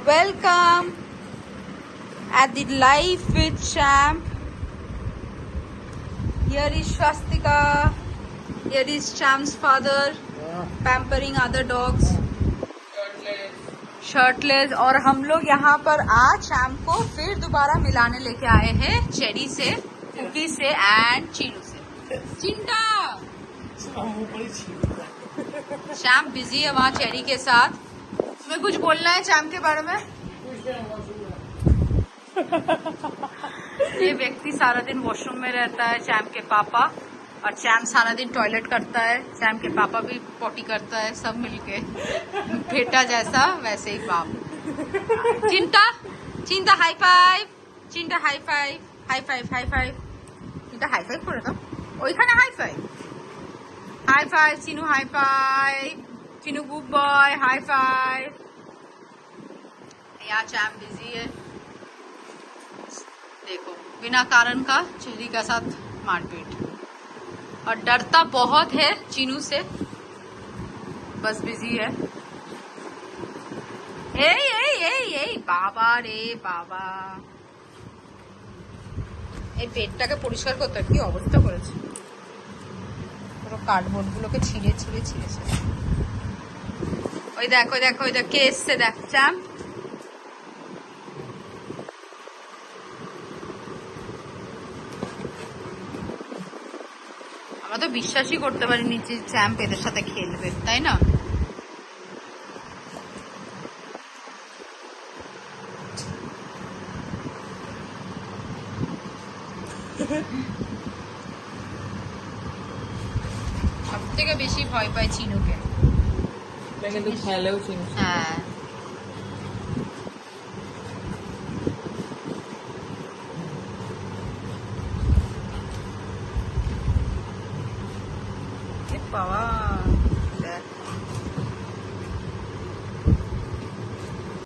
Welcome at the life with Champ. Here is Swastika. Here is Champ's father pampering other dogs. Shirtless. और हम लोग यहाँ पर आज शैम को फिर दोबारा मिलाने लेके आए हैं चेरी से, कुकी से एंड चीनू से। चिंटा शैम बिजी है वहाँ चेरी के साथ। तुम्हें कुछ बोलना है शैम के बारे में? ये व्यक्ति सारा दिन वॉशरूम में रहता है, शैम के पापा, और शैम सारा दिन टॉयलेट करता है, शैम के पापा भी पोटी करता है, सब मिलके बेटा जैसा वैसे ही बाप। चिंता चिंता हाई फाइव, चिंता high five, high five, high five, चिंता हाई फाइव করে দাও ওইখানে, high five, high five Chinu, high five Chinu, good boy, high five. यहाँ शैम बिजी है, देखो बिना कारण का चेरी के साथ मारपीट, और डरता बहुत है चीनू से, बस बिजी है। এই বাবা রে বাবা, এই পেটটাকে পরিষ্কার করতে কি অবস্থা করেছে, পুরো কার্ডবোর্ড গুলোকে ছিঁড়ে ছিঁড়ে ছিঁড়েছে। ওই দেখ ওই দেখ ওই দেখ কে এসছে, দেখ চ্যাম্প। আমরা তো বিশ্বাসই করতে পারিনি যে চ্যাম্প এদের সাথে খেলবে, তাই না? সব থেকে বেশি ভয় পায় চিনুকে। কিন্তু খেলেও চিনু। হ্যাঁ, বাবা